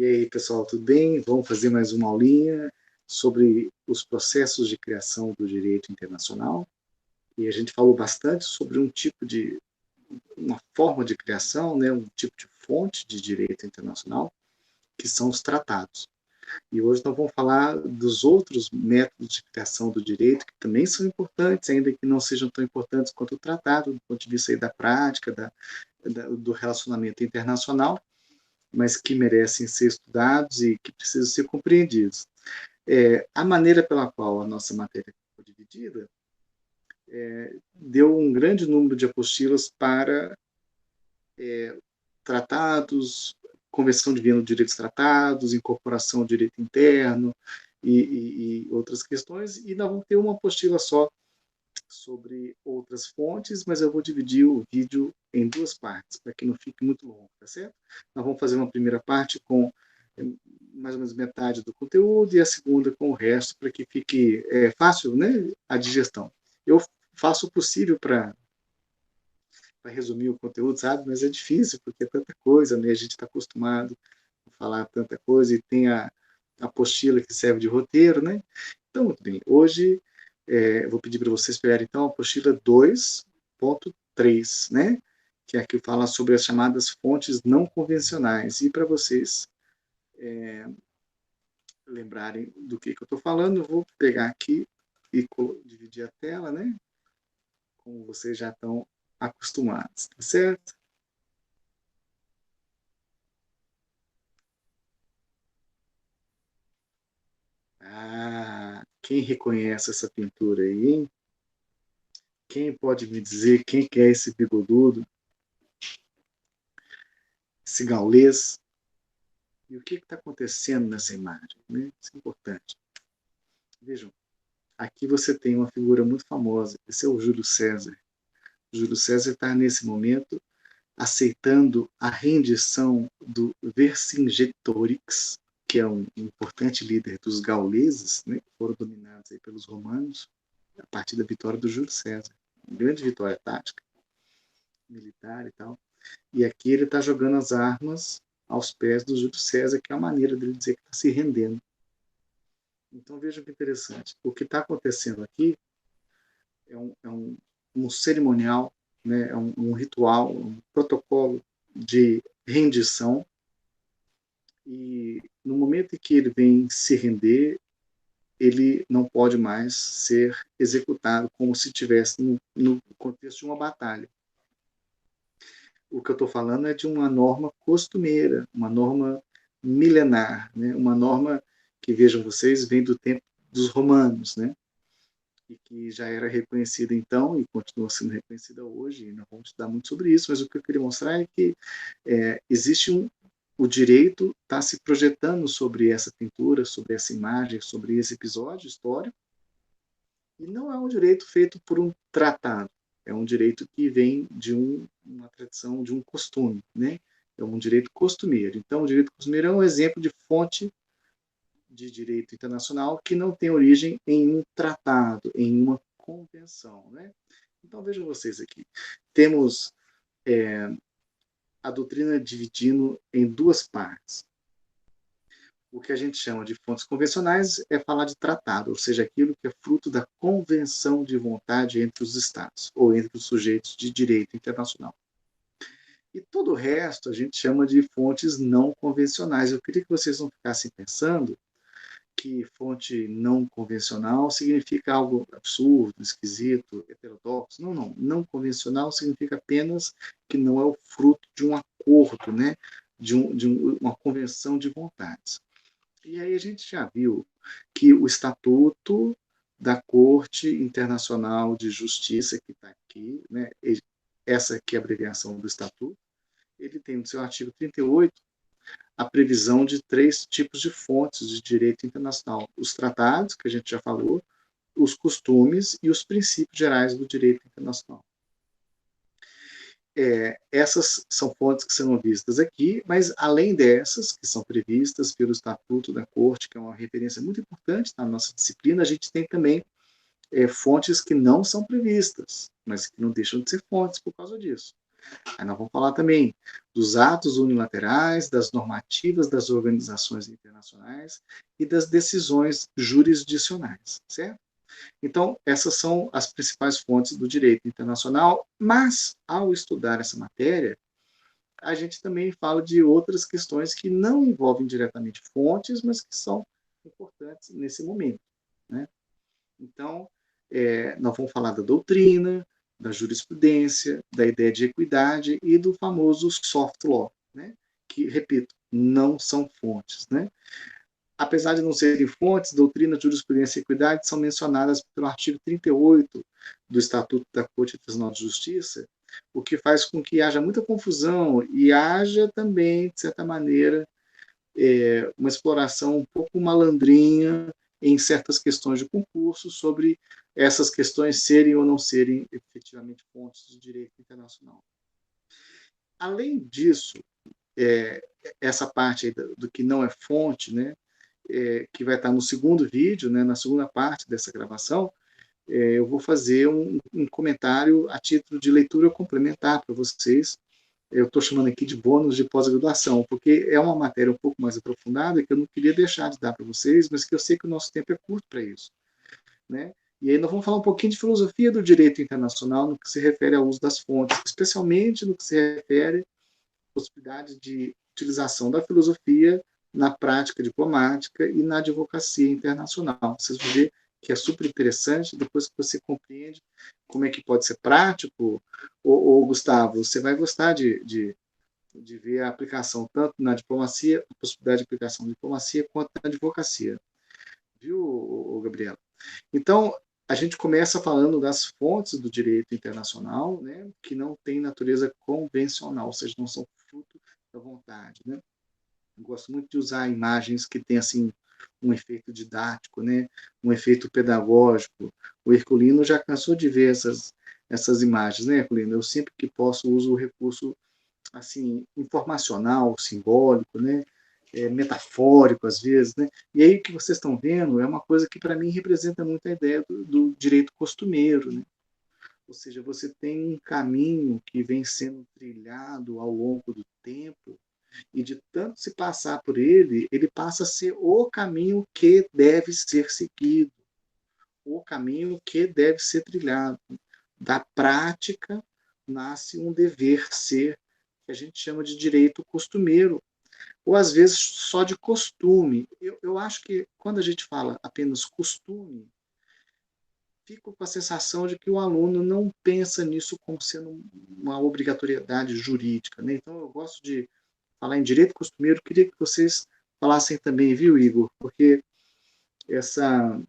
E aí, pessoal, tudo bem? Vamos fazer mais uma aulinha sobre os processos de criação do direito internacional. E a gente falou bastante sobre uma forma de criação, né, um tipo de fonte de direito internacional, que são os tratados. E hoje nós vamos falar dos outros métodos de criação do direito, que também são importantes, ainda que não sejam tão importantes quanto o tratado, do ponto de vista aí da prática, do relacionamento internacional, mas que merecem ser estudados e que precisam ser compreendidos. A maneira pela qual a nossa matéria foi dividida deu um grande número de apostilas para tratados, Convenção de Viena do Direito dos Tratados, incorporação ao direito interno e outras questões, e nós vamos ter uma apostila só sobre outras fontes, mas eu vou dividir o vídeo em duas partes, para que não fique muito longo, tá certo? Nós vamos fazer uma primeira parte com mais ou menos metade do conteúdo e a segunda com o resto, para que fique fácil, né, a digestão. Eu faço o possível para resumir o conteúdo, sabe? Mas é difícil, porque é tanta coisa, né? A gente está acostumado a falar tanta coisa e tem a apostila que serve de roteiro, né? Então, muito bem. Hoje, eu vou pedir para vocês pegarem, então, a apostila 2.3, né? Que é a que fala sobre as chamadas fontes não convencionais. E para vocês lembrarem do que eu estou falando, eu vou pegar aqui e dividir a tela, né? Como vocês já estão acostumados, tá certo? Ah, quem reconhece essa pintura aí, hein? Quem pode me dizer quem que é esse bigodudo, esse gaulês? E o que está acontecendo nessa imagem, né? Isso é importante. Vejam, aqui você tem uma figura muito famosa. Esse é o Júlio César. O Júlio César está, nesse momento, aceitando a rendição do Vercingetorix, que é um importante líder dos gauleses, né, que foram dominados aí pelos romanos, a partir da vitória do Júlio César. Uma grande vitória tática, militar e tal. E aqui ele está jogando as armas aos pés do Júlio César, que é a maneira dele dizer que está se rendendo. Então vejam que interessante. O que está acontecendo aqui é um cerimonial, né, um ritual, um protocolo de rendição. E no momento em que ele vem se render, ele não pode mais ser executado como se estivesse no contexto de uma batalha. O que eu estou falando é de uma norma costumeira, uma norma milenar, né? Uma norma que, vejam vocês, vem do tempo dos romanos, né? E que já era reconhecida então e continua sendo reconhecida hoje, e nós vamos estudar muito sobre isso, mas o que eu queria mostrar é que existe o direito está se projetando sobre essa pintura, sobre essa imagem, sobre esse episódio histórico, e não é um direito feito por um tratado, é um direito que vem de uma tradição, de um costume, né? É um direito costumeiro. Então, o direito costumeiro é um exemplo de fonte de direito internacional que não tem origem em um tratado, em uma convenção, né? Então, vejam vocês aqui. Temos a doutrina dividindo em duas partes. O que a gente chama de fontes convencionais é falar de tratado, ou seja, aquilo que é fruto da convenção de vontade entre os Estados, ou entre os sujeitos de direito internacional. E todo o resto a gente chama de fontes não convencionais. Eu queria que vocês não ficassem pensando que fonte não convencional significa algo absurdo, esquisito, heterodoxo. Não, não. Não convencional significa apenas que não é o fruto de um acordo, né? de uma convenção de vontades. E aí a gente já viu que o Estatuto da Corte Internacional de Justiça, que está aqui, né, essa aqui é a abreviação do Estatuto, ele tem no seu artigo 38 a previsão de 3 tipos de fontes de direito internacional. Os tratados, que a gente já falou, os costumes e os princípios gerais do direito internacional. Essas são fontes que serão vistas aqui, mas além dessas, que são previstas pelo Estatuto da Corte, que é uma referência muito importante na nossa disciplina, a gente tem também fontes que não são previstas, mas que não deixam de ser fontes por causa disso. Aí nós vamos falar também dos atos unilaterais, das normativas das organizações internacionais e das decisões jurisdicionais, certo? Então, essas são as principais fontes do direito internacional, mas, ao estudar essa matéria, a gente também fala de outras questões que não envolvem diretamente fontes, mas que são importantes nesse momento, né? Então, nós vamos falar da doutrina, da jurisprudência, da ideia de equidade e do famoso soft law, né? Que, repito, não são fontes, né? Apesar de não serem fontes, doutrina, jurisprudência e equidade são mencionadas pelo artigo 38 do Estatuto da Corte Internacional de Justiça, o que faz com que haja muita confusão e haja também, de certa maneira, uma exploração um pouco malandrinha em certas questões de concurso sobre essas questões serem ou não serem efetivamente fontes do direito internacional. Além disso, essa parte aí do que não é fonte, né, que vai estar no segundo vídeo, né, na segunda parte dessa gravação, eu vou fazer um comentário a título de leitura complementar para vocês. Eu estou chamando aqui de bônus de pós-graduação, porque é uma matéria um pouco mais aprofundada que eu não queria deixar de dar para vocês, mas que eu sei que o nosso tempo é curto para isso, né? E aí nós vamos falar um pouquinho de filosofia do direito internacional no que se refere ao uso das fontes, especialmente no que se refere à possibilidade de utilização da filosofia na prática diplomática e na advocacia internacional. Vocês vão ver que é super interessante, depois que você compreende como é que pode ser prático, ou Gustavo, você vai gostar de ver a aplicação tanto na diplomacia, a possibilidade de aplicação na diplomacia, quanto na advocacia. Viu, Gabriela? Então, a gente começa falando das fontes do direito internacional, né, que não têm natureza convencional, ou seja, não são fruto da vontade, né? Eu gosto muito de usar imagens que têm assim um efeito didático, né, um efeito pedagógico. O Herculino já cansou de ver essas imagens, né, Herculino? Eu sempre que posso uso o recurso assim informacional, simbólico, né, metafórico às vezes, né? E aí o que vocês estão vendo é uma coisa que para mim representa muito a ideia do direito costumeiro, né? Ou seja, você tem um caminho que vem sendo trilhado ao longo do tempo e de tanto se passar por ele, ele passa a ser o caminho que deve ser seguido, o caminho que deve ser trilhado. Da prática nasce um dever ser, que a gente chama de direito costumeiro, ou às vezes só de costume. Eu acho que quando a gente fala apenas costume, fico com a sensação de que o aluno não pensa nisso como sendo uma obrigatoriedade jurídica, né? Então eu gosto de falar em direito costumeiro, queria que vocês falassem também, viu, Igor? Porque essa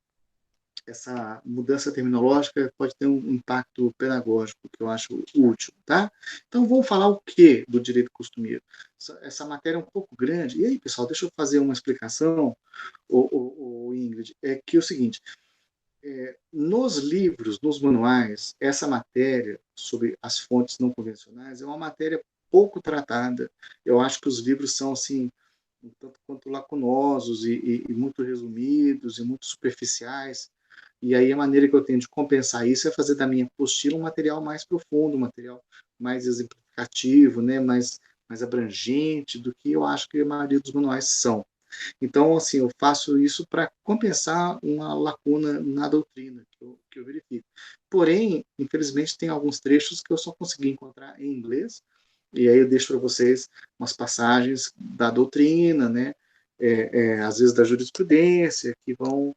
mudança terminológica pode ter um impacto pedagógico que eu acho útil, tá? Então vamos falar o que do direito costumeiro? Essa matéria é um pouco grande. E aí, pessoal, deixa eu fazer uma explicação, o Ingrid, é que é o seguinte, nos livros, nos manuais, essa matéria sobre as fontes não convencionais é uma matéria pouco tratada. Eu acho que os livros são assim um tanto quanto lacunosos e muito resumidos e muito superficiais. E aí a maneira que eu tenho de compensar isso é fazer da minha apostila um material mais profundo, um material mais exemplificativo, né, mais abrangente do que eu acho que a maioria dos manuais são. Então, assim, eu faço isso para compensar uma lacuna na doutrina que eu verifico. Porém, infelizmente, tem alguns trechos que eu só consegui encontrar em inglês, e aí eu deixo para vocês umas passagens da doutrina, né, às vezes da jurisprudência, que vão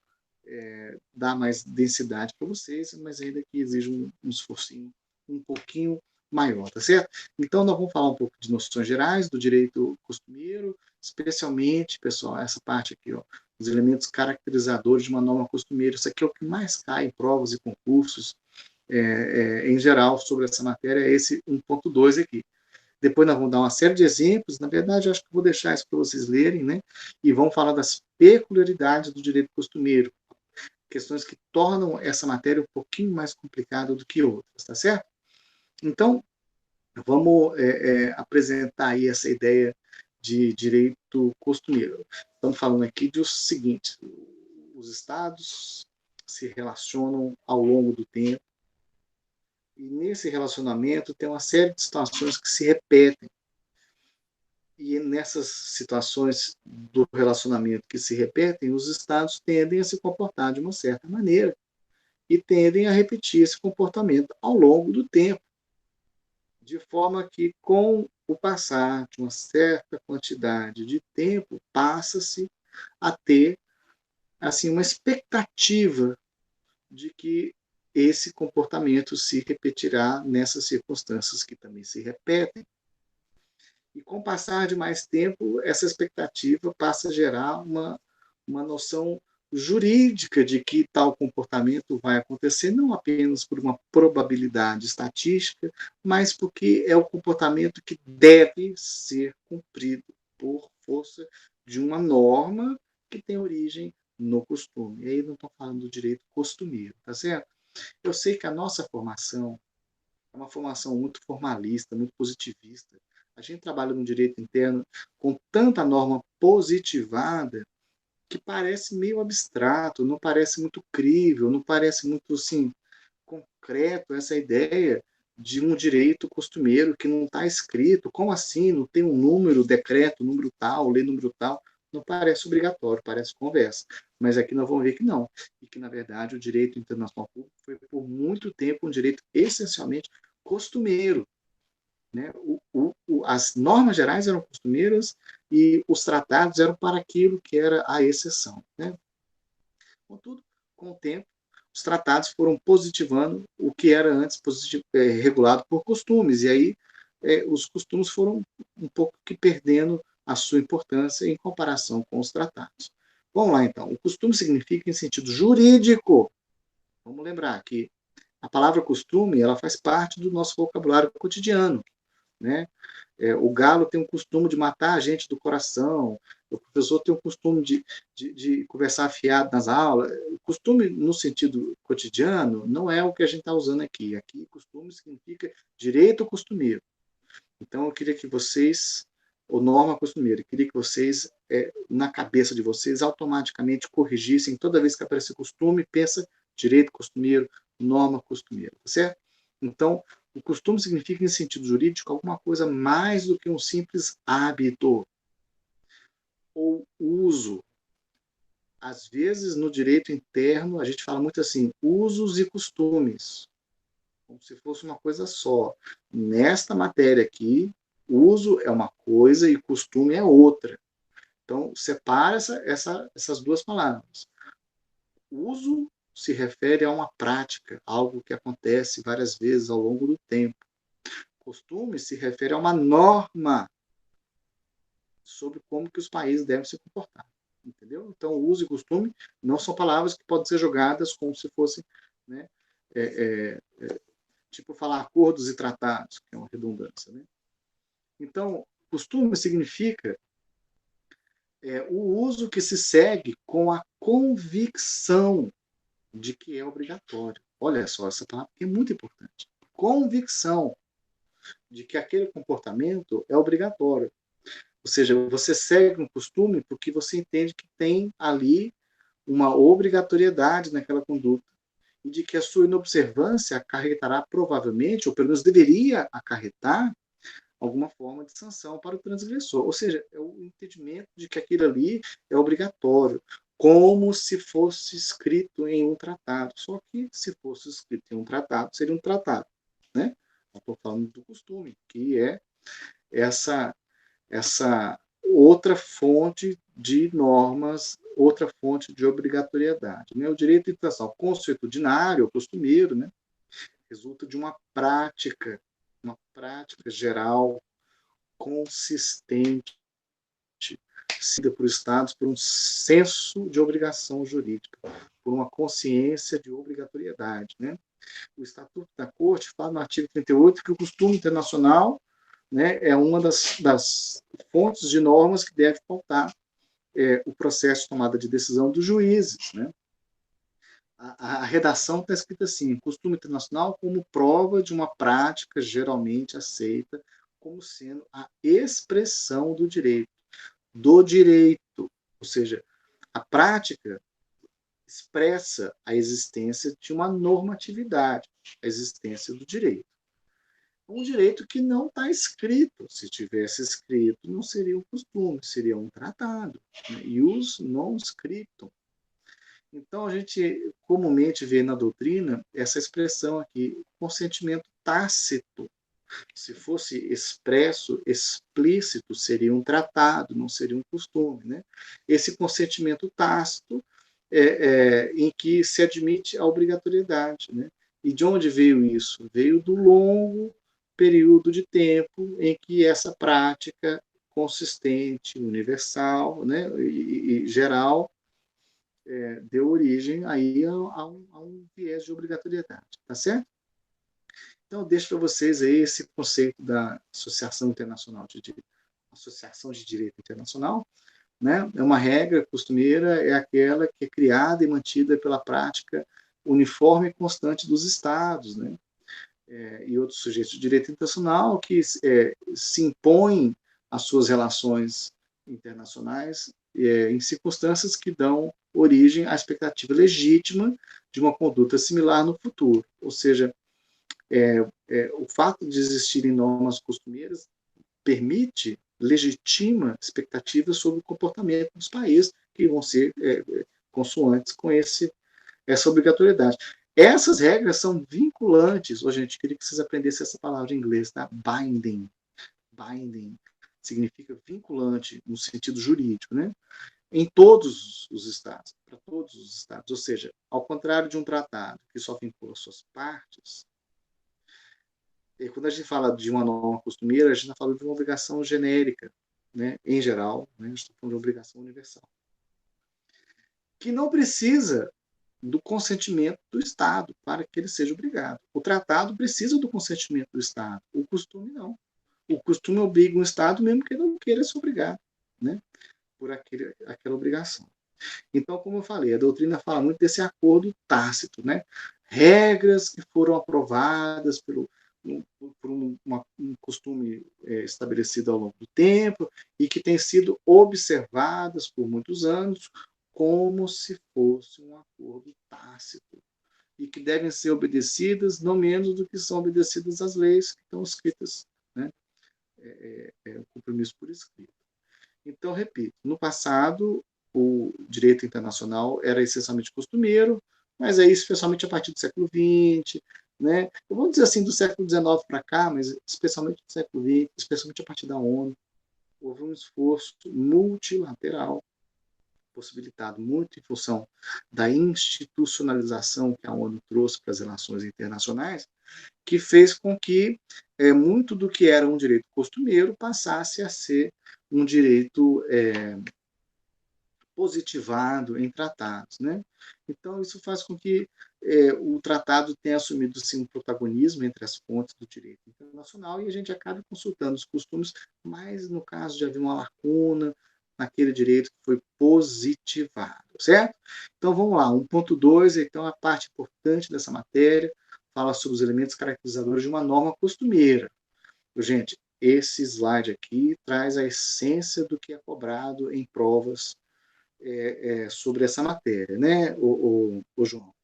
dar mais densidade para vocês, mas ainda que exige um esforcinho um pouquinho maior, tá certo? Então, nós vamos falar um pouco de noções gerais do direito costumeiro, especialmente, pessoal, essa parte aqui, ó, os elementos caracterizadores de uma norma costumeira. Isso aqui é o que mais cai em provas e concursos, em geral, sobre essa matéria, é esse 1.2 aqui. Depois nós vamos dar uma série de exemplos, na verdade, eu acho que vou deixar isso para vocês lerem, né? E vamos falar das peculiaridades do direito costumeiro, questões que tornam essa matéria um pouquinho mais complicada do que outras, tá certo? Então, vamos apresentar aí essa ideia de direito costumeiro. Estamos falando aqui do seguinte: os estados se relacionam ao longo do tempo, E nesse relacionamento tem uma série de situações que se repetem. E nessas situações do relacionamento que se repetem, os estados tendem a se comportar de uma certa maneira e tendem a repetir esse comportamento ao longo do tempo, de forma que, com o passar de uma certa quantidade de tempo, passa-se a ter assim uma expectativa de que esse comportamento se repetirá nessas circunstâncias que também se repetem. E com o passar de mais tempo, essa expectativa passa a gerar uma noção jurídica de que tal comportamento vai acontecer, não apenas por uma probabilidade estatística, mas porque é o comportamento que deve ser cumprido por força de uma norma que tem origem no costume. E aí não estou falando do direito costumeiro, tá certo? Eu sei que a nossa formação é uma formação muito formalista, muito positivista. A gente trabalha no direito interno com tanta norma positivada que parece meio abstrato, não parece muito crível, não parece muito assim, concreto essa ideia de um direito costumeiro que não está escrito. Como assim? Não tem um número, decreto, número tal, lei número tal. Não parece obrigatório, parece conversa. Mas aqui nós vamos ver que não. E que, na verdade, o direito internacional público foi, por muito tempo, um direito essencialmente costumeiro. Né? As normas gerais eram costumeiras e os tratados eram para aquilo que era a exceção. Né? Contudo, com o tempo, os tratados foram positivando o que era antes regulado por costumes, e aí os costumes foram um pouco que perdendo a sua importância em comparação com os tratados. Vamos lá, então. O costume significa em sentido jurídico. Vamos lembrar que a palavra costume ela faz parte do nosso vocabulário cotidiano. Né? O galo tem o costume de matar a gente do coração, o professor tem o costume de conversar afiado nas aulas. O costume, no sentido cotidiano, não é o que a gente está usando aqui. Aqui, costume significa direito costumeiro. Então, eu queria que vocês, ou norma costumeira, eu queria que vocês, na cabeça de vocês, automaticamente corrigissem toda vez que aparecer costume, pensa direito costumeiro, norma costumeira, tá certo? Então, o costume significa, em sentido jurídico, alguma coisa mais do que um simples hábito ou uso. Às vezes, no direito interno, a gente fala muito assim, usos e costumes, como se fosse uma coisa só. Nesta matéria aqui, uso é uma coisa e costume é outra. Então, separa essas duas palavras. Uso se refere a uma prática, algo que acontece várias vezes ao longo do tempo. Costume se refere a uma norma sobre como que os países devem se comportar. Entendeu? Então, uso e costume não são palavras que podem ser jogadas como se fossem, né, tipo falar acordos e tratados, que é uma redundância. Né? Então, costume significa o uso que se segue com a convicção de que é obrigatório. Olha só, essa palavra é muito importante. Convicção de que aquele comportamento é obrigatório. Ou seja, você segue um costume porque você entende que tem ali uma obrigatoriedade naquela conduta e de que a sua inobservância acarretará provavelmente, ou pelo menos deveria acarretar, alguma forma de sanção para o transgressor. Ou seja, é o entendimento de que aquilo ali é obrigatório, como se fosse escrito em um tratado. Só que se fosse escrito em um tratado, seria um tratado. Né? Estou falando do costume, que é essa outra fonte de normas, outra fonte de obrigatoriedade. Né? O direito internacional consuetudinário, costumeiro, né? Resulta de uma prática geral, consistente, seguida por Estados por um senso de obrigação jurídica, por uma consciência de obrigatoriedade. Né? O Estatuto da Corte fala no artigo 38 que o costume internacional, né, é uma das fontes de normas que deve pautar o processo de tomada de decisão dos juízes. Né? A redação está escrita assim: costume internacional como prova de uma prática geralmente aceita como sendo a expressão do direito, ou seja, a prática expressa a existência de uma normatividade, a existência do direito. Um direito que não está escrito. Se tivesse escrito, não seria um costume, seria um tratado. Né? Ius non scriptum. Então, a gente comumente vê na doutrina essa expressão aqui, consentimento tácito. Se fosse expresso, explícito, seria um tratado, não seria um costume. Né? Esse consentimento tácito em que se admite a obrigatoriedade. Né? E de onde veio isso? Veio do longo período de tempo em que essa prática consistente, universal, né, e geral, deu origem aí a um viés de obrigatoriedade, tá certo? Então, eu deixo para vocês aí esse conceito da Associação Internacional de Direito, Associação de Direito Internacional, né? É uma regra costumeira, é aquela que é criada e mantida pela prática uniforme e constante dos Estados, né? E outros sujeitos de direito internacional que se impõem às suas relações internacionais em circunstâncias que dão origem à expectativa legítima de uma conduta similar no futuro. Ou seja, o fato de existirem normas costumeiras permite, legitima expectativas sobre o comportamento dos países que vão ser consoantes com essa obrigatoriedade. Essas regras são vinculantes. Ô, gente, queria que vocês aprendessem essa palavra em inglês, tá? Binding. Binding significa vinculante no sentido jurídico, né? Em todos os estados, para todos os estados. Ou seja, ao contrário de um tratado que só vincula suas partes, quando a gente fala de uma norma costumeira, a gente está falando de uma obrigação genérica, né? Em geral, né? A gente está falando de uma obrigação universal. Que não precisa do consentimento do Estado para que ele seja obrigado. O tratado precisa do consentimento do Estado, o costume não. O costume obriga o Estado mesmo que ele não queira se obrigar, né, por aquela obrigação. Então, como eu falei, a doutrina fala muito desse acordo tácito, né? Regras que foram aprovadas por um costume estabelecido ao longo do tempo e que têm sido observadas por muitos anos como se fosse um acordo tácito e que devem ser obedecidas não menos do que são obedecidas as leis que estão escritas, né? O compromisso por escrito. Então, repito, no passado o direito internacional era essencialmente costumeiro, mas aí, especialmente a partir do século XX, né? Eu vou dizer assim, do século XIX para cá, mas especialmente do século XX, especialmente a partir da ONU, houve um esforço multilateral possibilitado muito em função da institucionalização que a ONU trouxe para as relações internacionais, que fez com que muito do que era um direito costumeiro passasse a ser um direito positivado em tratados, né? Então, isso faz com que o tratado tenha assumido, sim, um protagonismo entre as fontes do direito internacional e a gente acabe consultando os costumes, mas no caso de haver uma lacuna naquele direito que foi positivado, certo? Então, vamos lá, 1.2, então, a parte importante dessa matéria, fala sobre os elementos caracterizadores de uma norma costumeira. Gente, esse slide aqui traz a essência do que é cobrado em provas sobre essa matéria, né, o João?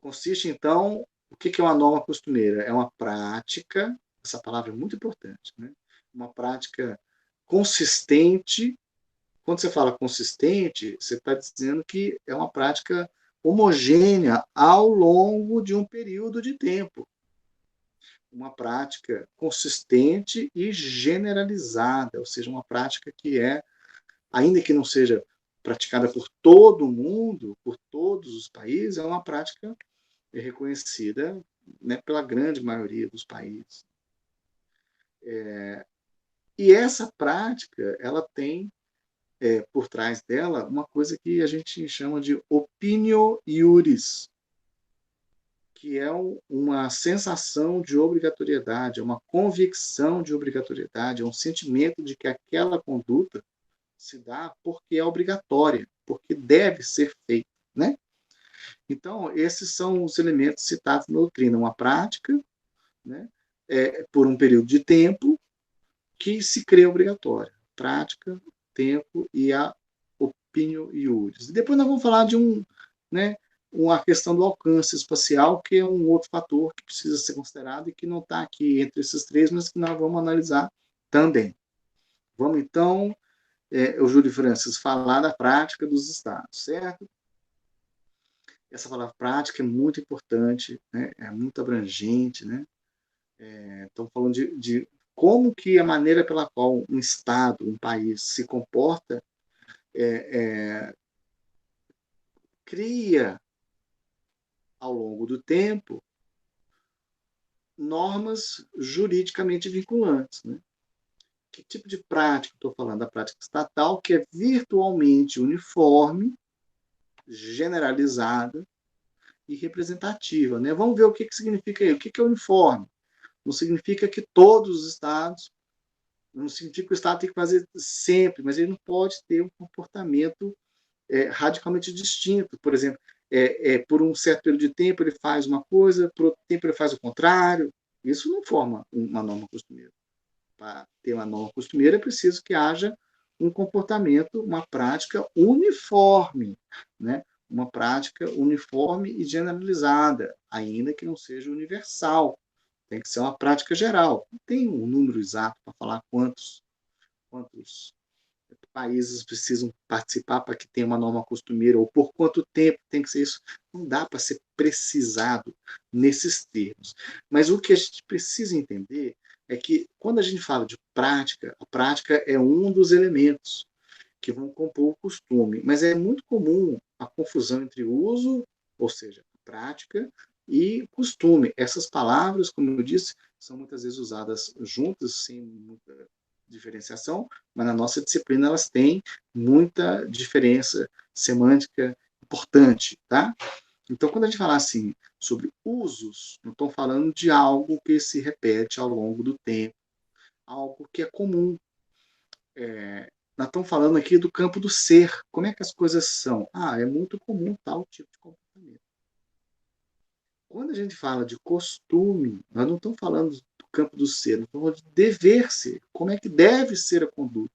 Consiste, então, o que é uma norma costumeira? É uma prática, essa palavra é muito importante, né? Uma prática consistente. Quando você fala consistente, você está dizendo que é uma prática homogênea ao longo de um período de tempo. Uma prática consistente e generalizada, ou seja, uma prática que ainda que não seja praticada por todo mundo, por todos os países, é uma prática reconhecida, né, pela grande maioria dos países. E essa prática, ela tem por trás dela uma coisa que a gente chama de opinio iuris, que é uma sensação de obrigatoriedade, é uma convicção de obrigatoriedade, é um sentimento de que aquela conduta se dá porque é obrigatória, porque deve ser feita, né? Então, esses são os elementos citados na doutrina, uma prática, né, por um período de tempo que se crê obrigatória. Prática, tempo e a opinio iuris. E depois nós vamos falar de né, uma questão do alcance espacial, que é um outro fator que precisa ser considerado e que não está aqui entre esses três, mas que nós vamos analisar também. Vamos, então, o Júlio Francis, falar da prática dos estados, certo? Essa palavra prática é muito importante, né? É muito abrangente, né? Estamos falando de como que a maneira pela qual um estado, um país se comporta, cria, ao longo do tempo, normas juridicamente vinculantes, né? Que tipo de prática estou falando? Da prática estatal, que é virtualmente uniforme, generalizada e representativa, né? Vamos ver o que significa aí. O que é uniforme? Não significa que todos os estados, não significa que o estado tem que fazer sempre, mas ele não pode ter um comportamento radicalmente distinto. Por exemplo, por um certo período de tempo ele faz uma coisa, por outro tempo ele faz o contrário. Isso não forma uma norma costumeira. Para ter uma norma costumeira é preciso que haja um comportamento, uma prática uniforme, né? Uma prática uniforme e generalizada, ainda que não seja universal. Tem que ser uma prática geral. Não tem um número exato para falar quantos países precisam participar para que tenha uma norma costumeira, ou por quanto tempo tem que ser isso. Não dá para ser precisado nesses termos. Mas o que a gente precisa entender é que, quando a gente fala de prática, a prática é um dos elementos que vão compor o costume. Mas é muito comum a confusão entre uso, ou seja, prática, e costume. Essas palavras, como eu disse, são muitas vezes usadas juntas, sem muita diferenciação, mas na nossa disciplina elas têm muita diferença semântica importante, tá? Então, quando a gente fala assim sobre usos, não estou falando de algo que se repete ao longo do tempo, algo que é comum. Nós estamos falando aqui do campo do ser. Como é que as coisas são? É muito comum tal tipo de comportamento. Quando a gente fala de costume, nós não estamos falando do campo do ser, nós estamos falando de dever ser. Como é que deve ser a conduta?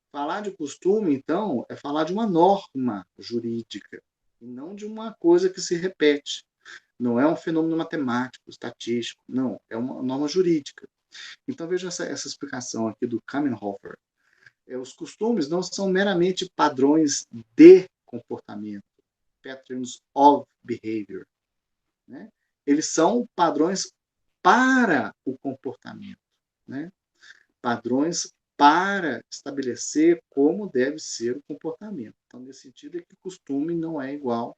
Falar de costume, então, é falar de uma norma jurídica, e não de uma coisa que se repete. Não é um fenômeno matemático, estatístico, não, é uma norma jurídica. Então, veja essa explicação aqui do Kamenhofer. Os costumes não são meramente padrões de comportamento, patterns of behavior, né? Eles são padrões para o comportamento, né? Padrões para estabelecer como deve ser o comportamento. Então, nesse sentido, é que costume não é igual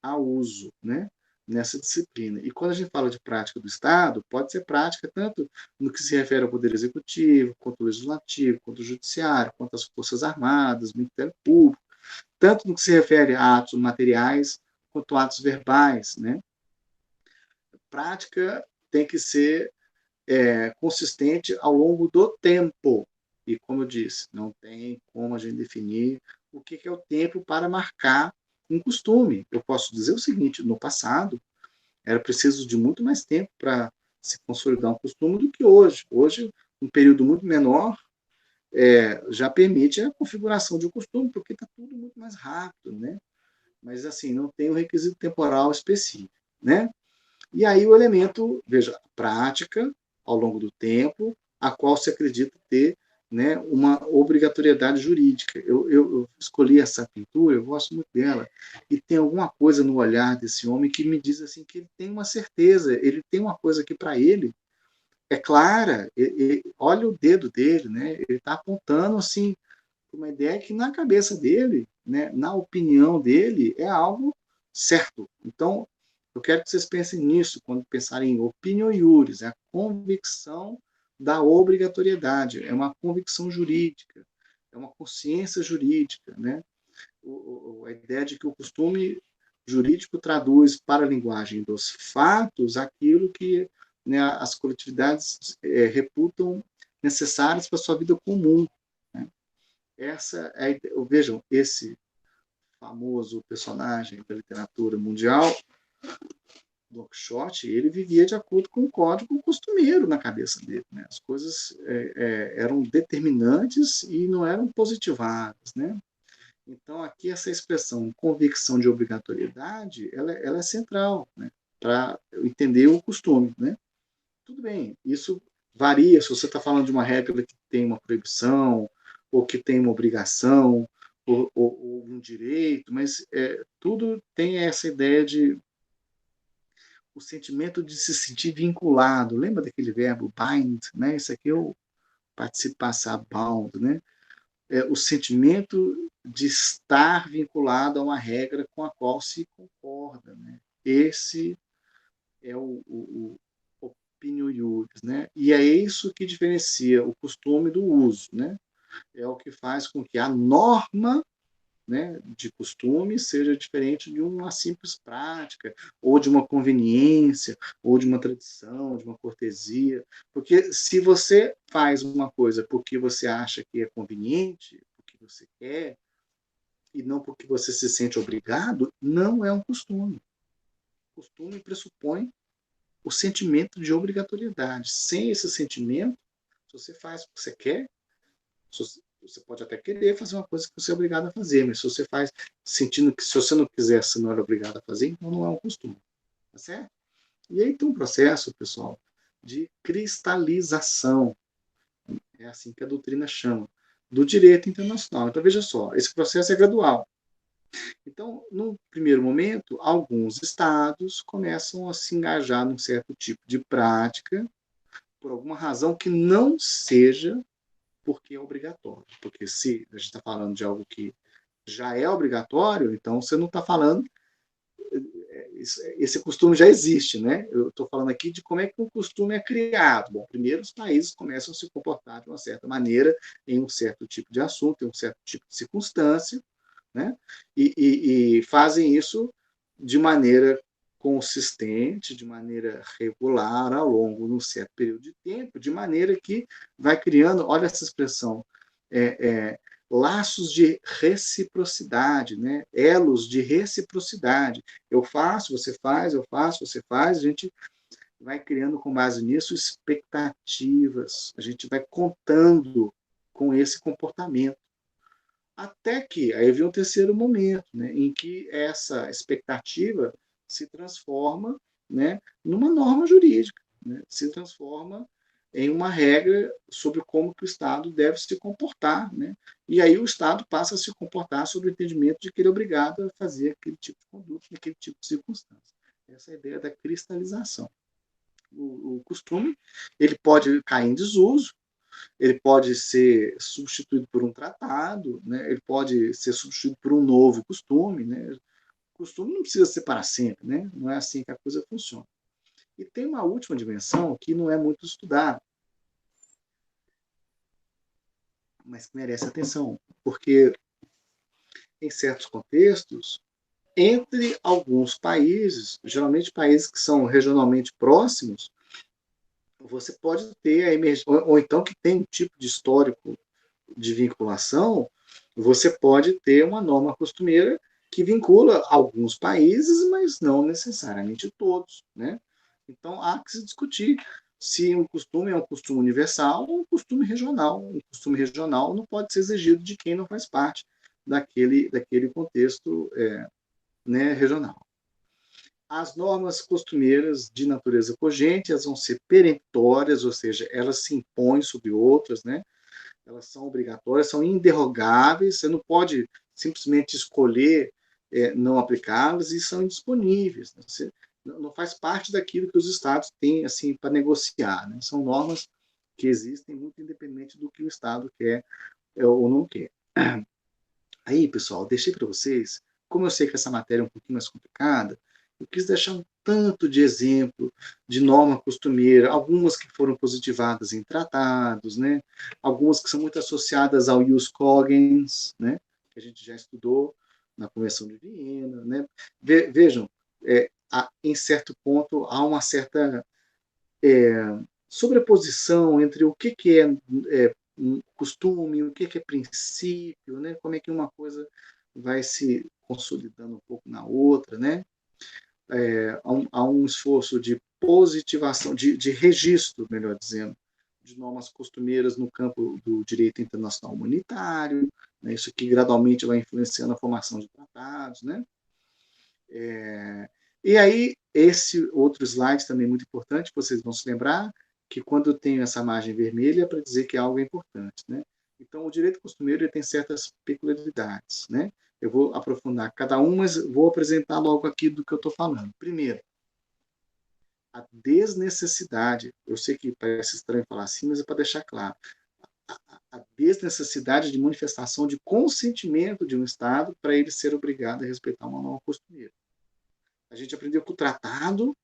a uso, né? Nessa disciplina. E quando a gente fala de prática do Estado, pode ser prática tanto no que se refere ao Poder Executivo, quanto ao Legislativo, quanto ao Judiciário, quanto às Forças Armadas, Ministério Público, tanto no que se refere a atos materiais, quanto a atos verbais, né? Prática tem que ser consistente ao longo do tempo. E, como eu disse, não tem como a gente definir o que é o tempo para marcar um costume. Eu posso dizer o seguinte: no passado, era preciso de muito mais tempo para se consolidar um costume do que hoje. Hoje, um período muito menor já permite a configuração de um costume, porque está tudo muito mais rápido, né? Mas, assim, não tem um requisito temporal específico, né? E aí o elemento, veja, prática ao longo do tempo, a qual se acredita ter, né, uma obrigatoriedade jurídica. Eu escolhi essa pintura, eu gosto muito dela, e tem alguma coisa no olhar desse homem que me diz assim que ele tem uma certeza, ele tem uma coisa que para ele é clara. Olha o dedo dele, né? Ele está apontando assim uma ideia que na cabeça dele, né, na opinião dele, é algo certo. Então, eu quero que vocês pensem nisso quando pensarem em opinião iuris, é a convicção da obrigatoriedade, é uma convicção jurídica, é uma consciência jurídica, né? A ideia de que o costume jurídico traduz para a linguagem dos fatos aquilo que, né, as coletividades reputam necessárias para a sua vida comum, né? Essa é, vejam, esse famoso personagem da literatura mundial, Don Quixote, ele vivia de acordo com o código costumeiro na cabeça dele, né? As coisas eram determinantes e não eram positivadas, né? Então, aqui essa expressão convicção de obrigatoriedade, ela é central, né, para entender o costume, né? Tudo bem, isso varia se você está falando de uma regra que tem uma proibição, ou que tem uma obrigação, ou um direito, mas tudo tem essa ideia de o sentimento de se sentir vinculado. Lembra daquele verbo bind, né? Isso aqui é o participo passado bound, né? O sentimento de estar vinculado a uma regra com a qual se concorda, né? Esse é o opinion iuris, né? E é isso que diferencia o costume do uso, né? É o que faz com que a norma, né, de costume seja diferente de uma simples prática, ou de uma conveniência, ou de uma tradição, de uma cortesia. Porque se você faz uma coisa porque você acha que é conveniente, porque você quer, e não porque você se sente obrigado, não é um costume. O costume pressupõe o sentimento de obrigatoriedade. Sem esse sentimento, se você faz o que você quer, você pode até querer fazer uma coisa que você é obrigado a fazer, mas se você faz sentindo que se você não quiser, você não era obrigado a fazer, então não é um costume. Tá certo? E aí tem um processo, pessoal, de cristalização. É assim que a doutrina chama, do direito internacional. Então, veja só, esse processo é gradual. Então, no primeiro momento, alguns estados começam a se engajar num certo tipo de prática, por alguma razão que não seja porque é obrigatório. Porque se a gente está falando de algo que já é obrigatório, então você não está falando. Esse costume já existe, né? Eu estou falando aqui de como é que o costume é criado. Bom, primeiro os países começam a se comportar de uma certa maneira em um certo tipo de assunto, em um certo tipo de circunstância, né? E fazem isso de maneira consistente, de maneira regular, ao longo de um certo período de tempo, de maneira que vai criando, olha essa expressão, laços de reciprocidade, né? Elos de reciprocidade. Eu faço, você faz, eu faço, você faz, a gente vai criando com base nisso expectativas, a gente vai contando com esse comportamento. Até que, aí vem o terceiro momento, né, em que essa expectativa se transforma, né, numa norma jurídica, né, se transforma em uma regra sobre como que o Estado deve se comportar, né, e aí o Estado passa a se comportar sob o entendimento de que ele é obrigado a fazer aquele tipo de conduta, naquele tipo de circunstância. Essa é a ideia da cristalização. O costume, ele pode cair em desuso, ele pode ser substituído por um tratado, né? Ele pode ser substituído por um novo costume. Né? O costume não precisa ser para sempre, né? Não é assim que a coisa funciona. E tem uma última dimensão que não é muito estudada, mas que merece atenção, porque em certos contextos, entre alguns países, geralmente países que são regionalmente próximos, você pode ter a emergência, ou então que tem um tipo de histórico de vinculação, você pode ter uma norma costumeira que vincula alguns países, mas não necessariamente todos, né? Então há que se discutir se um costume é um costume universal ou um costume regional. Um costume regional não pode ser exigido de quem não faz parte daquele contexto né, regional. As normas costumeiras de natureza cogente, elas vão ser perentórias, ou seja, elas se impõem sobre outras, né? Elas são obrigatórias, são indерrogáveis, você não pode simplesmente escolher não aplicá-las e são indisponíveis. Né? Você não faz parte daquilo que os estados têm assim para negociar. Né? São normas que existem muito independente do que o estado quer ou não quer. Aí, pessoal, deixei para vocês, como eu sei que essa matéria é um pouquinho mais complicada, eu quis deixar um tanto de exemplo de norma costumeira, algumas que foram positivadas em tratados, né? Algumas que são muito associadas ao ius cogens, né? Que a gente já estudou na Convenção de Viena, né? Vejam, em certo ponto há uma certa sobreposição entre o que um costume, o que é princípio, né? Como é que uma coisa vai se consolidando um pouco na outra, né? Há um esforço de positivação, de registro, melhor dizendo, de normas costumeiras no campo do direito internacional humanitário, né? Isso aqui gradualmente vai influenciando a formação de tratados, né? E aí, esse outro slide também muito importante, vocês vão se lembrar que quando eu tenho essa margem vermelha é para dizer que algo é importante, né? Então, o direito costumeiro ele tem certas peculiaridades, né? Eu vou aprofundar cada uma, mas vou apresentar logo aqui do que eu estou falando. Primeiro, a desnecessidade. Eu sei que parece estranho falar assim, mas é para deixar claro. A desnecessidade de manifestação de consentimento de um Estado para ele ser obrigado a respeitar uma norma costumeira. A gente aprendeu que o tratado,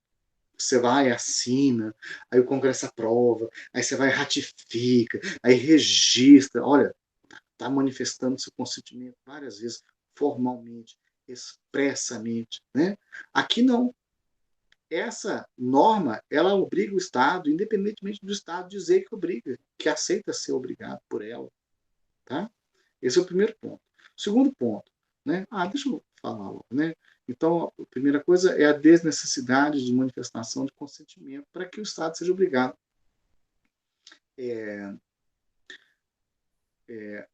você vai, assina, aí o Congresso aprova, aí você vai, ratifica, aí registra. Olha, está manifestando seu consentimento várias vezes, formalmente, expressamente. Né? Aqui não. Essa norma, ela obriga o Estado, independentemente do Estado dizer que obriga, que aceita ser obrigado por ela. Tá? Esse é o primeiro ponto. Segundo ponto, né? Deixa eu falar logo, né? Então, a primeira coisa é a desnecessidade de manifestação de consentimento para que o Estado seja obrigado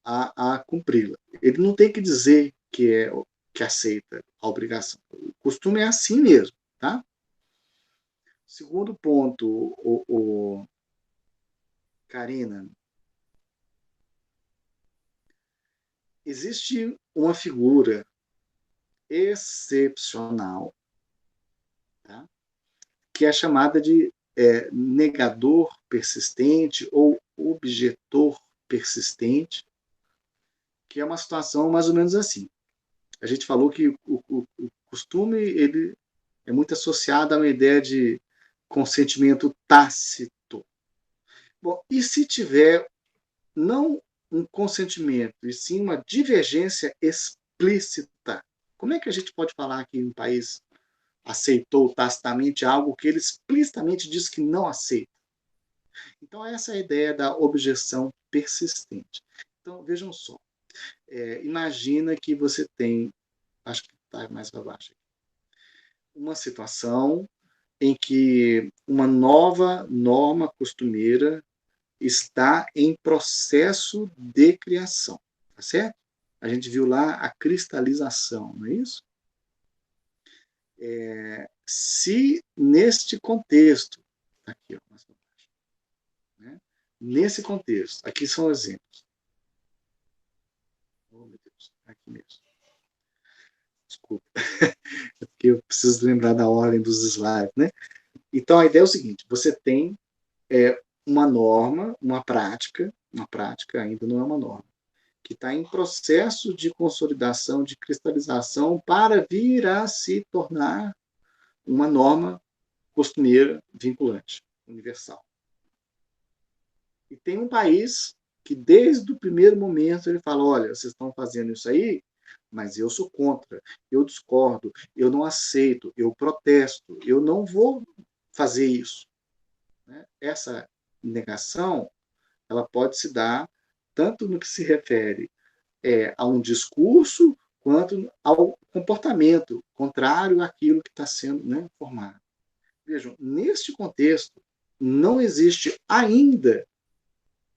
a cumpri-la. Ele não tem que dizer que aceita a obrigação. O costume é assim mesmo, tá? Segundo ponto, Karina, existe uma figura excepcional, tá? Que é chamada de negador persistente ou objetor persistente, que é uma situação mais ou menos assim. A gente falou que o costume ele é muito associado a uma ideia de consentimento tácito. Bom, e se tiver não um consentimento, e sim uma divergência explícita, como é que a gente pode falar que um país aceitou tacitamente algo que ele explicitamente diz que não aceita? Então, essa é a ideia da objeção persistente. Então, vejam só. Imagina que você tem, acho que está mais para baixo, uma situação em que uma nova norma costumeira está em processo de criação, tá certo? A gente viu lá a cristalização, não é isso? Se neste contexto, aqui, ó, mais para baixo, né? Nesse contexto, aqui são exemplos. Oh, meu Deus, aqui mesmo. Desculpa, é porque eu preciso lembrar da ordem dos slides, né? Então, a ideia é o seguinte, você tem uma norma, uma prática ainda não é uma norma, que está em processo de consolidação, de cristalização, para vir a se tornar uma norma costumeira vinculante, universal. E tem um país que, desde o primeiro momento, ele fala, olha, vocês estão fazendo isso aí, mas eu sou contra, eu discordo, eu não aceito, eu protesto, eu não vou fazer isso. Essa negação, ela pode se dar tanto no que se refere a um discurso, quanto ao comportamento contrário àquilo que está sendo, né, formado. Vejam, neste contexto, não existe ainda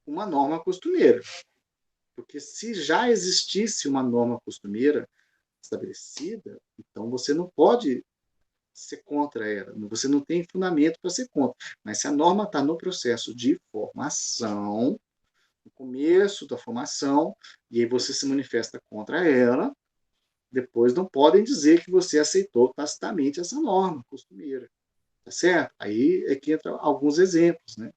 uma norma costumeira. Porque se já existisse uma norma costumeira estabelecida, então você não pode ser contra ela. Você não tem fundamento para ser contra. Mas se a norma está no processo de formação, no começo da formação, e aí você se manifesta contra ela, depois não podem dizer que você aceitou tacitamente essa norma costumeira. Tá certo? Aí é que entra alguns exemplos, né?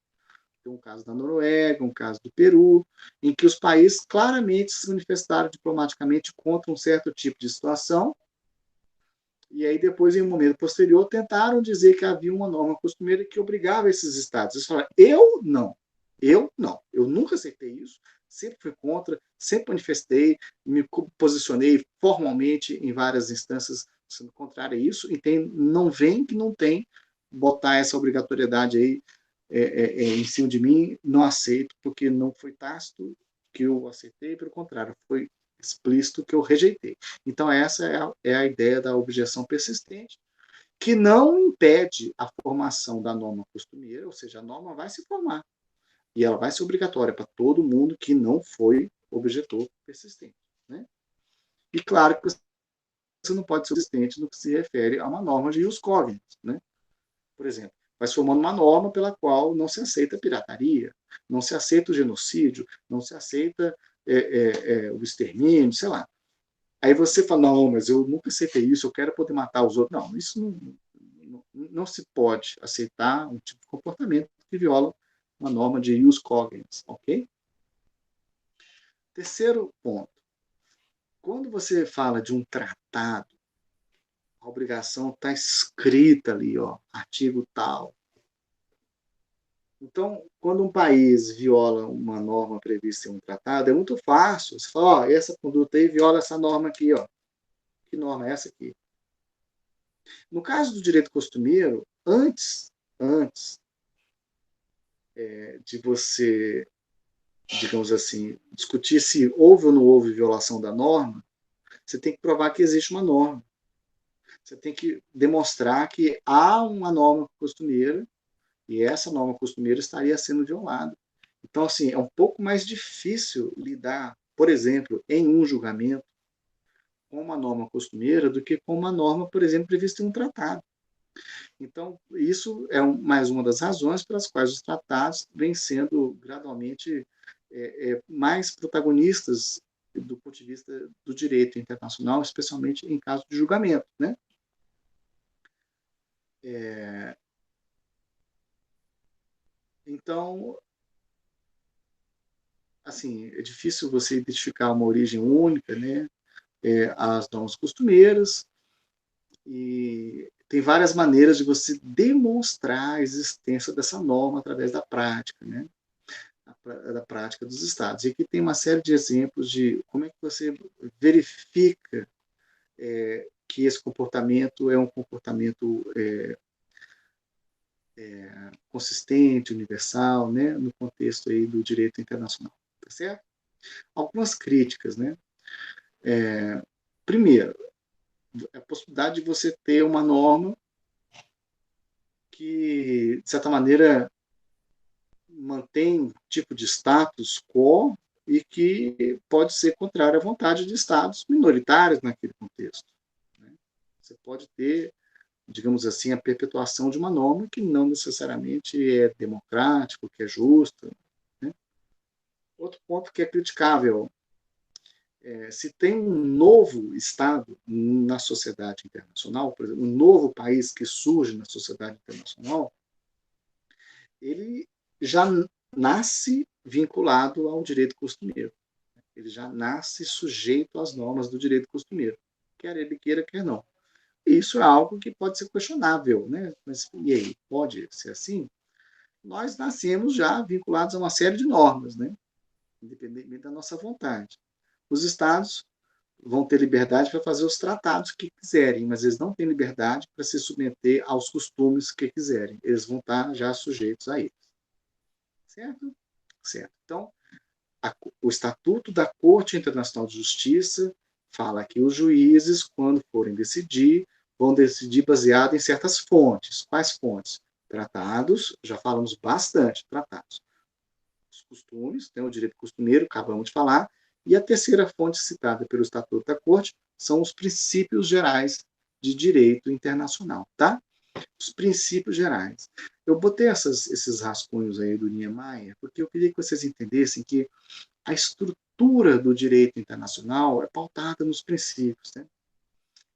Tem um caso da Noruega, um caso do Peru, em que os países claramente se manifestaram diplomaticamente contra um certo tipo de situação, e aí depois, em um momento posterior, tentaram dizer que havia uma norma costumeira que obrigava esses estados. Eles falaram, eu não, eu nunca aceitei isso, sempre fui contra, sempre manifestei, me posicionei formalmente em várias instâncias sendo contrário a isso, e não vem que não tem botar essa obrigatoriedade aí em cima de mim, não aceito, porque não foi tácito que eu aceitei, pelo contrário, foi explícito que eu rejeitei. Então, essa é a ideia da objeção persistente, que não impede a formação da norma costumeira, ou seja, a norma vai se formar, e ela vai ser obrigatória para todo mundo que não foi objetor persistente, né? E claro que você não pode ser persistente no que se refere a uma norma de ius cogens, né? Por exemplo, vai se formando uma norma pela qual não se aceita a pirataria, não se aceita o genocídio, não se aceita o extermínio, sei lá. Aí você fala, não, mas eu nunca aceitei isso, eu quero poder matar os outros. Não, isso não se pode aceitar um tipo de comportamento que viola uma norma de ius cogens, ok? Terceiro ponto. Quando você fala de um tratado, a obrigação está escrita ali, ó, artigo tal. Então, quando um país viola uma norma prevista em um tratado, é muito fácil. Você fala, ó, essa conduta aí viola essa norma aqui, ó. Que norma é essa aqui? No caso do direito costumeiro, antes de você, digamos assim, discutir se houve ou não houve violação da norma, você tem que provar que existe uma norma. Você tem que demonstrar que há uma norma costumeira e essa norma costumeira estaria sendo violada. Então, assim, é um pouco mais difícil lidar, por exemplo, em um julgamento, com uma norma costumeira do que com uma norma, por exemplo, prevista em um tratado. Então, isso é mais uma das razões pelas quais os tratados vêm sendo gradualmente mais protagonistas do ponto de vista do direito internacional, especialmente em caso de julgamento, né? Então, assim, é difícil você identificar uma origem única, né? As normas costumeiras, e tem várias maneiras de você demonstrar a existência dessa norma através da prática, né? Da prática dos estados. E aqui tem uma série de exemplos de como é que você verifica que esse comportamento é um comportamento consistente, universal, né? No contexto aí do direito internacional, tá certo? Algumas críticas, né? Primeiro, a possibilidade de você ter uma norma que, de certa maneira, mantém um tipo de status quo e que pode ser contrário à vontade de estados minoritários naquele contexto, né? Você pode ter, digamos assim, a perpetuação de uma norma que não necessariamente é democrática, que é justa, né? Outro ponto que é criticável se tem um novo Estado na sociedade internacional, por exemplo, um novo país que surge na sociedade internacional, ele já nasce vinculado ao direito costumeiro. Ele já nasce sujeito às normas do direito costumeiro, quer ele queira, quer não. Isso é algo que pode ser questionável, né? Mas e aí, pode ser assim? Nós nascemos já vinculados a uma série de normas, né? Independentemente da nossa vontade. Os estados vão ter liberdade para fazer os tratados que quiserem, mas eles não têm liberdade para se submeter aos costumes que quiserem. Eles vão estar já sujeitos a eles. Certo? Certo. Então, o Estatuto da Corte Internacional de Justiça fala que os juízes, quando forem decidir, vão decidir baseado em certas fontes. Quais fontes? Tratados, já falamos bastante, tratados. Os costumes, né, o direito costumeiro, acabamos de falar, e a terceira fonte citada pelo Estatuto da Corte são os princípios gerais de direito internacional, tá? Os princípios gerais. Eu botei esses rascunhos aí do Niemeyer porque eu queria que vocês entendessem que a estrutura do direito internacional é pautada nos princípios, né?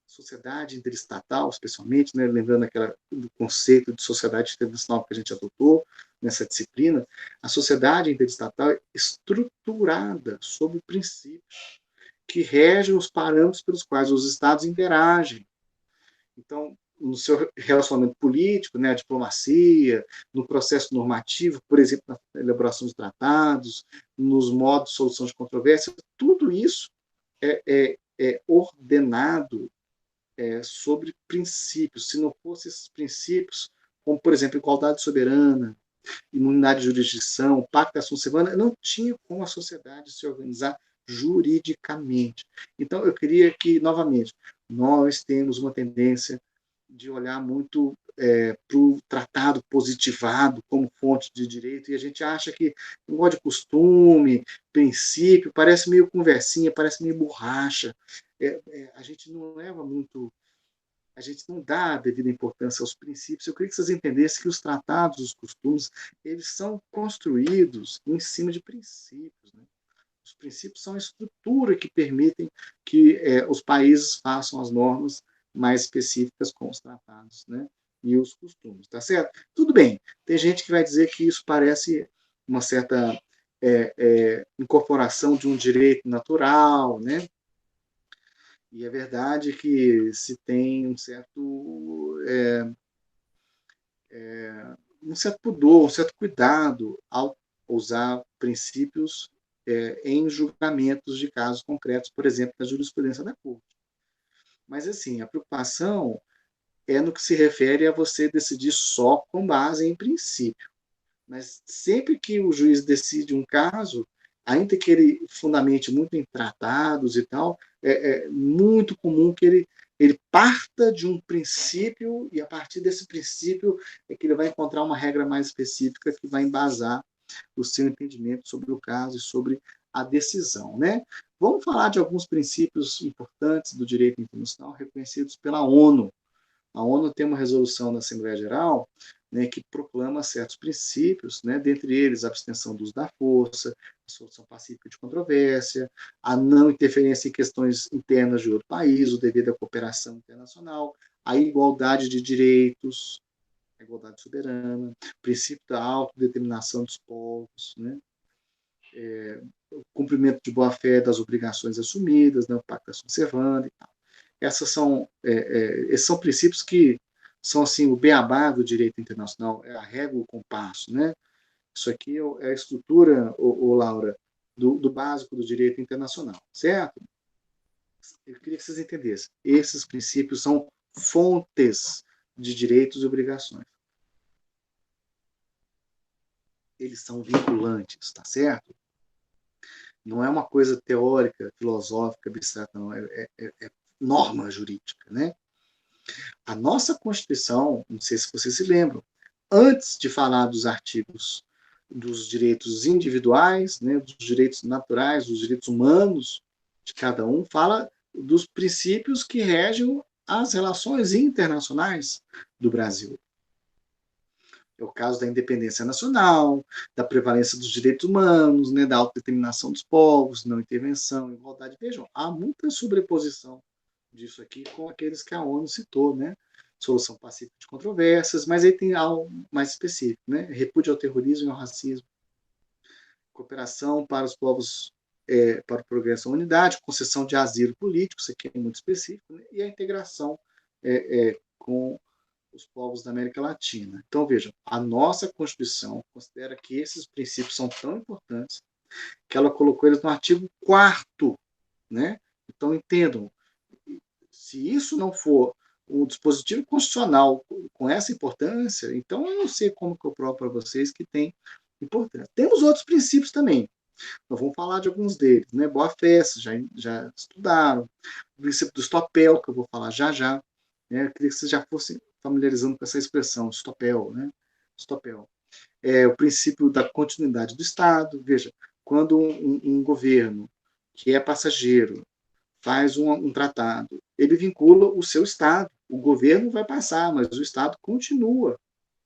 Sociedade interestatal, especialmente, né, lembrando do conceito de sociedade internacional que a gente adotou nessa disciplina, a sociedade interestatal é estruturada sobre princípios que regem os parâmetros pelos quais os estados interagem. Então, no seu relacionamento político, né, a diplomacia, no processo normativo, por exemplo, na elaboração dos tratados, nos modos de solução de controvérsia, tudo isso é ordenado sobre princípios. Se não fossem esses princípios, como, por exemplo, igualdade soberana, imunidade de jurisdição, pacto da ação civil, não tinha como a sociedade se organizar juridicamente. Então, eu queria que, novamente, nós temos uma tendência de olhar muito para o tratado positivado como fonte de direito, e a gente acha que negócio de costume, princípio, parece meio conversinha, parece meio borracha. A gente não leva muito, a gente não dá a devida importância aos princípios. Eu queria que vocês entendessem que os tratados, os costumes, eles são construídos em cima de princípios, né? Os princípios são a estrutura que permitem que os países façam as normas mais específicas com os tratados, né? E os costumes, tá certo? Tudo bem, tem gente que vai dizer que isso parece uma certa incorporação de um direito natural, né? E é verdade que se tem um certo pudor, um certo cuidado ao usar princípios em julgamentos de casos concretos, por exemplo, na jurisprudência da Corte. Mas, assim, a preocupação é no que se refere a você decidir só com base em princípio. Mas sempre que o juiz decide um caso, ainda que ele fundamente muito em tratados e tal, é muito comum que ele parta de um princípio e a partir desse princípio é que ele vai encontrar uma regra mais específica que vai embasar o seu entendimento sobre o caso e sobre a decisão, né? Vamos falar de alguns princípios importantes do direito internacional reconhecidos pela ONU. A ONU tem uma resolução da Assembleia Geral, né, que proclama certos princípios, né, dentre eles a abstenção do uso da força, a solução pacífica de controvérsia, a não interferência em questões internas de outro país, o dever da cooperação internacional, a igualdade de direitos, a igualdade soberana, o princípio da autodeterminação dos povos, né, o cumprimento de boa-fé das obrigações assumidas, né, o pacto da servanda e tal. Esses são princípios que são assim o beabá do direito internacional, é a régua, o compasso, né? Isso aqui é a estrutura, Laura, do básico do direito internacional, certo? Eu queria que vocês entendessem. Esses princípios são fontes de direitos e obrigações. Eles são vinculantes, tá certo? Não é uma coisa teórica, filosófica, abstrata, não. É norma jurídica, né? A nossa Constituição, não sei se vocês se lembram, antes de falar dos artigos dos direitos individuais, né, dos direitos naturais, dos direitos humanos de cada um, fala dos princípios que regem as relações internacionais do Brasil. É o caso da independência nacional, da prevalência dos direitos humanos, né, da autodeterminação dos povos, não intervenção, igualdade. Vejam, há muita sobreposição disso aqui com aqueles que a ONU citou, né? Solução pacífica de controvérsias, mas aí tem algo mais específico, né? Repúdio ao terrorismo e ao racismo, cooperação para os povos, para o progresso da unidade, concessão de asilo político, isso aqui é muito específico, né? E a integração com os povos da América Latina. Então, vejam, a nossa Constituição considera que esses princípios são tão importantes que ela colocou eles no artigo 4º, né? Então, entendam, se isso não for um dispositivo constitucional com essa importância, então eu não sei como que eu provo para vocês que tem importância. Temos outros princípios também. Nós vamos falar de alguns deles, né? Boa-fé, já estudaram. O princípio do stopel, que eu vou falar já já. Né? Eu queria que vocês já fossem familiarizando com essa expressão, stopel, né? Stopel. O princípio da continuidade do Estado. Veja, quando um governo que é passageiro faz um tratado, ele vincula o seu Estado. O governo vai passar, mas o Estado continua.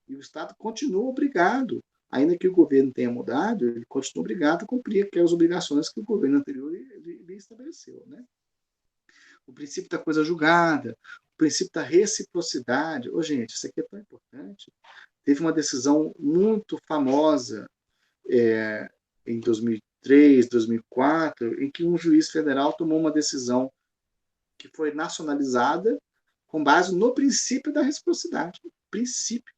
E o Estado continua obrigado, ainda que o governo tenha mudado, ele continua obrigado a cumprir aquelas obrigações que o governo anterior lhe estabeleceu. Né? O princípio da coisa julgada, o princípio da reciprocidade. Ô, gente, isso aqui é tão importante. Teve uma decisão muito famosa em 2003, 2004, em que um juiz federal tomou uma decisão que foi nacionalizada com base no princípio da reciprocidade. Princípio.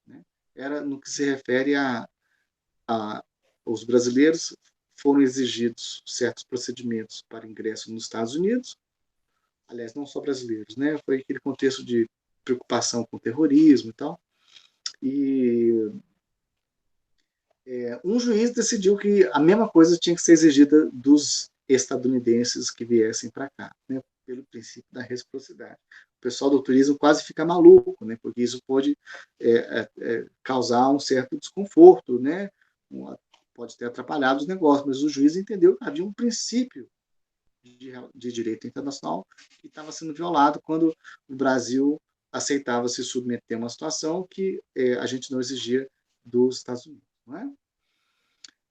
Né? Era no que se refere os brasileiros foram exigidos certos procedimentos para ingresso nos Estados Unidos, aliás, não só brasileiros, né? Foi aquele contexto de preocupação com o terrorismo e tal, e um juiz decidiu que a mesma coisa tinha que ser exigida dos estadunidenses que viessem para cá, né? Pelo princípio da reciprocidade. pessoal do turismo quase fica maluco, né? Porque isso pode causar um certo desconforto, né? Pode ter atrapalhado os negócios, mas o juiz entendeu que havia um princípio de direito internacional que estava sendo violado quando o Brasil aceitava se submeter a uma situação que a gente não exigia dos Estados Unidos. Não é?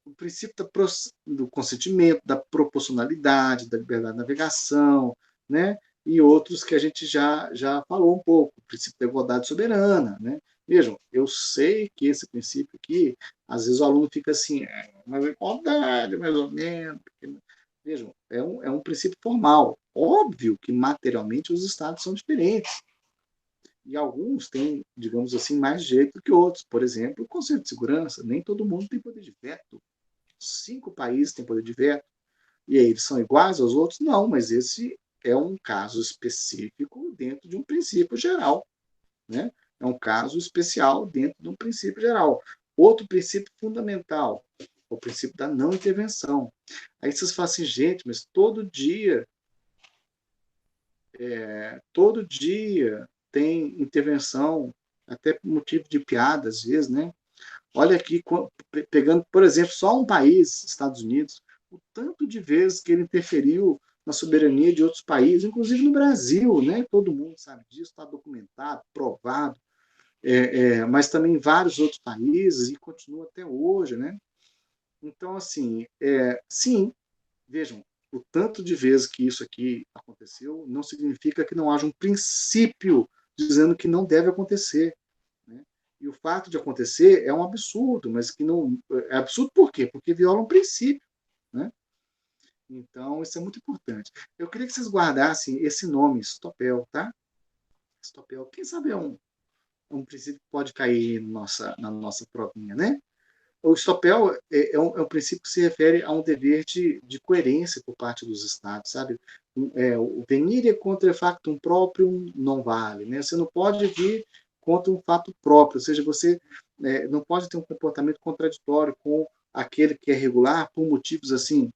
O princípio do consentimento, da proporcionalidade, da liberdade de navegação, né? E outros que a gente já falou um pouco, o princípio da igualdade soberana. Né? Vejam, eu sei que esse princípio aqui, às vezes o aluno fica assim, mas igualdade, mais ou menos. Vejam, é um princípio formal. Óbvio que materialmente os estados são diferentes. E alguns têm, digamos assim, mais direito que outros. Por exemplo, o Conselho de Segurança, nem todo mundo tem poder de veto. 5 países têm poder de veto. E aí eles são iguais aos outros? Não, mas esse é um caso específico dentro de um princípio geral. Né? É um caso especial dentro de um princípio geral. Outro princípio fundamental, o princípio da não intervenção. Aí vocês falam assim, gente, mas todo dia tem intervenção, até por motivo de piada, às vezes, né? Olha aqui, pegando, por exemplo, só um país, Estados Unidos, o tanto de vezes que ele interferiu na soberania de outros países, inclusive no Brasil, né? Todo mundo sabe disso, está documentado, provado, mas também em vários outros países e continua até hoje, né? Então, assim, sim, vejam, o tanto de vezes que isso aqui aconteceu não significa que não haja um princípio dizendo que não deve acontecer. Né? E o fato de acontecer é um absurdo, mas que não. É absurdo por quê? Porque viola um princípio. Né? Então, isso é muito importante. Eu queria que vocês guardassem esse nome, Stopel, tá? Stopel, quem sabe é um princípio que pode cair na nossa provinha, né? O Stopel é um princípio que se refere a um dever de coerência por parte dos Estados, sabe? O venire contra factum proprium não vale, né? Você não pode vir contra um fato próprio, ou seja, você não pode ter um comportamento contraditório com aquele que é regular por motivos assim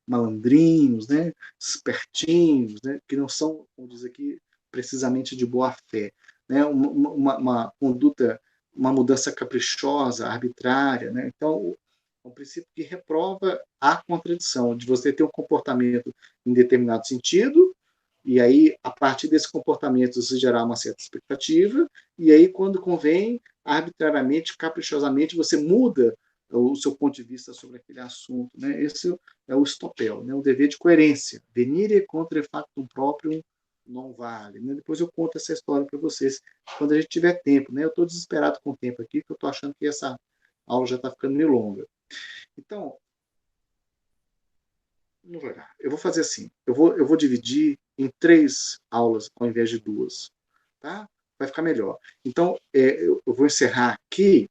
malandrinhos, né? Espertinhos, né? Que não são, como diz aqui, precisamente de boa fé, né? Uma conduta, uma mudança caprichosa, arbitrária. Né? Então, é um princípio que reprova a contradição, de você ter um comportamento em determinado sentido, e aí, a partir desse comportamento, se gerar uma certa expectativa, e aí, quando convém, arbitrariamente, caprichosamente, você muda o seu ponto de vista sobre aquele assunto. Né? Esse é o stopel, né? O dever de coerência. Venire contra factum proprium não vale. Né? Depois eu conto essa história para vocês quando a gente tiver tempo. Né? Eu estou desesperado com o tempo aqui, porque eu estou achando que essa aula já está ficando meio longa. Então, não vai dar. Eu vou fazer assim. Eu vou dividir em 3 aulas ao invés de 2. Tá? Vai ficar melhor. Então, eu vou encerrar aqui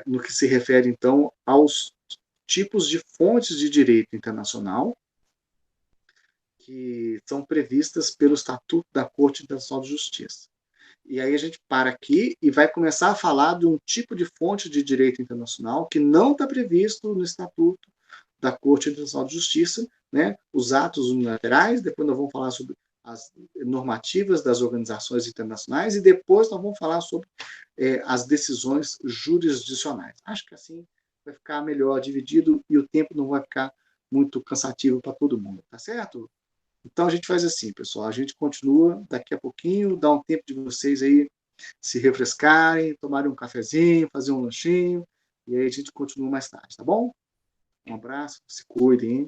no que se refere, então, aos tipos de fontes de direito internacional que são previstas pelo Estatuto da Corte Internacional de Justiça. E aí a gente para aqui e vai começar a falar de um tipo de fonte de direito internacional que não está previsto no Estatuto da Corte Internacional de Justiça, né? Os atos unilaterais, depois nós vamos falar sobre as normativas das organizações internacionais e depois nós vamos falar sobre as decisões jurisdicionais. Acho que assim vai ficar melhor dividido e o tempo não vai ficar muito cansativo para todo mundo, tá certo? Então a gente faz assim, pessoal, a gente continua daqui a pouquinho, dá um tempo de vocês aí se refrescarem, tomarem um cafezinho, fazer um lanchinho, e aí a gente continua mais tarde, tá bom? Um abraço, se cuidem, hein?